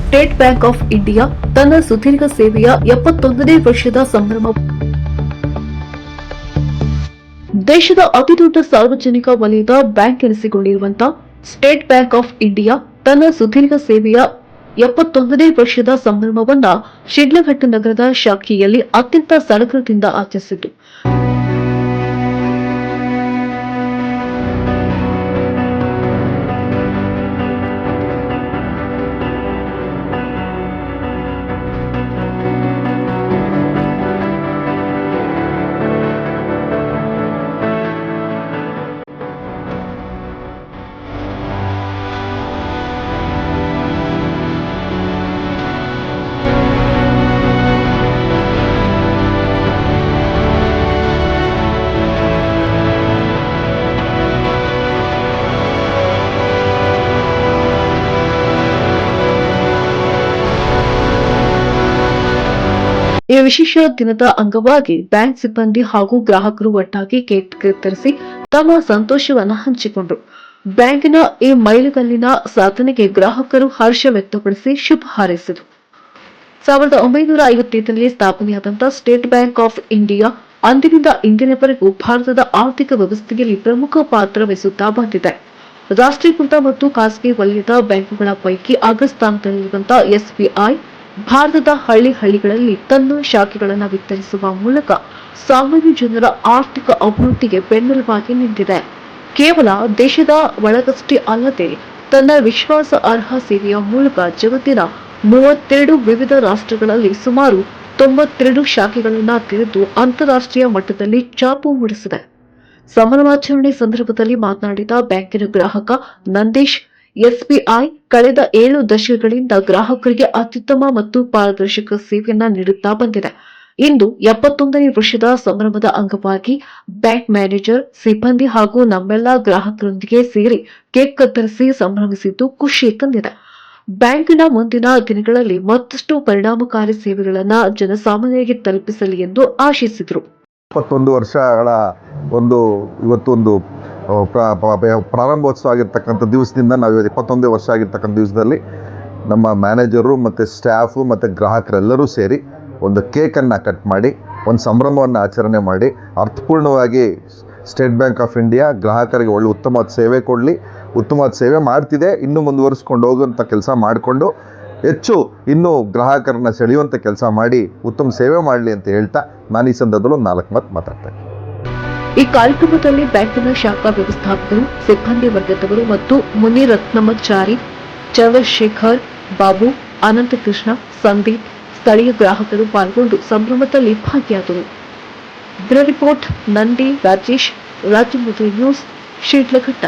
State Bank of India ತನ್ನ ಸುದೀರ್ಘ ಸೇವೆಯ 71ನೇ ವರ್ಷದ ಸಂಭ್ರಮ. ದೇಶದ ಅತಿದೊಡ್ಡ ಸಾರ್ವಜನಿಕ ವಲಯದ ಬ್ಯಾಂಕ್ ಎನಿಸಿಕೊಂಡಿರುವಂತಹ ಸ್ಟೇಟ್ ಬ್ಯಾಂಕ್ ಆಫ್ ಇಂಡಿಯಾ ತನ್ನ ಸುದೀರ್ಘ ಸೇವೆಯ 71ನೇ ವರ್ಷದ ಸಂಭ್ರಮವನ್ನ ಶಿಡ್ಲಘಟ್ಟ ನಗರದ ಶಾಖೆಯಲ್ಲಿ ಅತ್ಯಂತ ಸಡಗರದಿಂದ ಆಚರಿಸಿತು. ಈ ವಿಶೇಷ ದಿನದ ಅಂಗವಾಗಿ ಬ್ಯಾಂಕ್ ಸಿಬ್ಬಂದಿ ಹಾಗೂ ಗ್ರಾಹಕರು ಒಟ್ಟಾಗಿ ಕೇಕ್ ಕತ್ತರಿಸಿ ತಮ್ಮ ಸಂತೋಷವನ್ನು ಹಂಚಿಕೊಂಡರು. ಬ್ಯಾಂಕಿನ ಈ ಮೈಲಿಗಲ್ಲಿನ ಸಾಧನೆಗೆ ಗ್ರಾಹಕರು ಹರ್ಷ ವ್ಯಕ್ತಪಡಿಸಿ ಶುಭ ಹಾರೈಸಿದರು. 1955ರಲ್ಲಿ ಸ್ಥಾಪನೆಯಾದಂತಹ ಸ್ಟೇಟ್ ಬ್ಯಾಂಕ್ ಆಫ್ ಇಂಡಿಯಾ ಅಂದಿನಿಂದ ಇಂದಿನವರೆಗೂ ಭಾರತದ ಆರ್ಥಿಕ ವ್ಯವಸ್ಥೆಯಲ್ಲಿ ಪ್ರಮುಖ ಪಾತ್ರ ವಹಿಸುತ್ತಾ ಬಂದಿದೆ. ರಾಷ್ಟ್ರೀಕೃತ ಮತ್ತು ಖಾಸಗಿ ವಲಯದ ಬ್ಯಾಂಕುಗಳ ಪೈಕಿ ಅಗ್ರಸ್ಥಾನದಲ್ಲಿರುವಂತಹ ಎಸ್ಬಿಐ ಭಾರತದ ಹಳ್ಳಿಗಳಲ್ಲಿ ತನ್ನ ಶಾಖೆಗಳನ್ನು ವಿಸ್ತರಿಸುವ ಮೂಲಕ ಸಾಮಾನ್ಯ ಜನರ ಆರ್ಥಿಕ ಅಭಿವೃದ್ಧಿಗೆ ಬೆನ್ನೆಲುಬಾಗಿ ನಿಂತಿದೆ. ಕೇವಲ ದೇಶದ ಒಳಗಷ್ಟೇ ಅಲ್ಲದೆ ತನ್ನ ವಿಶ್ವಾಸಾರ್ಹ ಸೇವೆಯ ಮೂಲಕ ಜಗತ್ತಿನ 32 ವಿವಿಧ ರಾಷ್ಟ್ರಗಳಲ್ಲಿ ಸುಮಾರು 92 ಶಾಖೆಗಳನ್ನು ತೆರೆದು ಅಂತಾರಾಷ್ಟ್ರೀಯ ಮಟ್ಟದಲ್ಲಿ ಛಾಪು ಮೂಡಿಸಿದೆ. ಸಂಭ್ರಮಾಚರಣೆ ಸಂದರ್ಭದಲ್ಲಿ ಮಾತನಾಡಿದ ಬ್ಯಾಂಕಿನ ಗ್ರಾಹಕ ನಂದೀಶ್, ಎಸ್ಬಿಐ ಕಳೆದ 7 ದಶಕಗಳಿಂದ ಗ್ರಾಹಕರಿಗೆ ಅತ್ಯುತ್ತಮ ಮತ್ತು ಪಾರದರ್ಶಕ ಸೇವೆಯನ್ನ ನೀಡುತ್ತಾ ಬಂದಿದೆ. ಇಂದು 71ನೇ ವರ್ಷದ ಸಂಭ್ರಮದ ಅಂಗವಾಗಿ ಬ್ಯಾಂಕ್ ಮ್ಯಾನೇಜರ್, ಸಿಬ್ಬಂದಿ ಹಾಗೂ ನಮ್ಮೆಲ್ಲಾ ಗ್ರಾಹಕರೊಂದಿಗೆ ಸೇರಿ ಕೇಕ್ ಕತ್ತರಿಸಿ ಸಂಭ್ರಮಿಸಿದ್ದು ಖುಷಿ ತಂದಿದೆ. ಬ್ಯಾಂಕಿನ ಮುಂದಿನ ದಿನಗಳಲ್ಲಿ ಮತ್ತಷ್ಟು ಪರಿಣಾಮಕಾರಿ ಸೇವೆಗಳನ್ನು ಜನಸಾಮಾನ್ಯರಿಗೆ ತಲುಪಿಸಲಿ ಎಂದು ಆಶಿಸಿದರು. 71 ವರ್ಷಗಳ ಇವತ್ತೊಂದು ಪ್ರಾರಂಭೋತ್ಸವ ಆಗಿರ್ತಕ್ಕಂಥ ದಿವಸದಿಂದ ನಾವು 21 ವರ್ಷ ಆಗಿರ್ತಕ್ಕಂಥ ದಿವಸದಲ್ಲಿ ನಮ್ಮ ಮ್ಯಾನೇಜರು ಮತ್ತು ಸ್ಟಾಫು ಮತ್ತು ಗ್ರಾಹಕರೆಲ್ಲರೂ ಸೇರಿ ಒಂದು ಕೇಕನ್ನು ಕಟ್ ಮಾಡಿ ಒಂದು ಸಂಭ್ರಮವನ್ನು ಆಚರಣೆ ಮಾಡಿ ಅರ್ಥಪೂರ್ಣವಾಗಿ ಸ್ಟೇಟ್ ಬ್ಯಾಂಕ್ ಆಫ್ ಇಂಡಿಯಾ ಗ್ರಾಹಕರಿಗೆ ಒಳ್ಳೆ ಉತ್ತಮವಾದ ಸೇವೆ ಕೊಡಲಿ, ಉತ್ತಮವಾದ ಸೇವೆ ಮಾಡ್ತಿದೆ, ಇನ್ನೂ ಮುಂದುವರಿಸ್ಕೊಂಡು ಹೋಗುವಂಥ ಕೆಲಸ ಮಾಡಿಕೊಂಡು ಹೆಚ್ಚು ಇನ್ನೂ ಗ್ರಾಹಕರನ್ನ ಸೆಳೆಯುವಂಥ ಕೆಲಸ ಮಾಡಿ ಉತ್ತಮ ಸೇವೆ ಮಾಡಲಿ ಅಂತ ಹೇಳ್ತಾ ನಾನು ಈ ಸಂದರ್ಭದಲ್ಲಿ 4 ಮಾತು ಮಾತಾಡ್ತೇನೆ. ಈ ಕಾರ್ಯಕ್ರಮದಲ್ಲಿ ಬ್ಯಾಂಕಿನ ಶಾಖಾ ವ್ಯವಸ್ಥಾಪಕರು, ಸಿಬ್ಬಂದಿ ವರ್ಗದವರು ಮತ್ತು ಮುನಿರತ್ನಮಾಚಾರಿ, ಚಂದ್ರಶೇಖರ್ ಬಾಬು, ಅನಂತಕೃಷ್ಣ, ಸಂದೀಪ್, ಸ್ಥಳೀಯ ಗ್ರಾಹಕರು ಪಾಲ್ಗೊಂಡು ಸಂಭ್ರಮದಲ್ಲಿ ಭಾಗಿಯಾದರು. ಬ್ಯೂರೋ ರಿಪೋರ್ಟ್ ನಂದಿ ರಾಜೇಶ್, ರಾಜ್ಯಮುದ್ರಿ ನ್ಯೂಸ್, ಶಿಡ್ಲಘಟ್ಟ.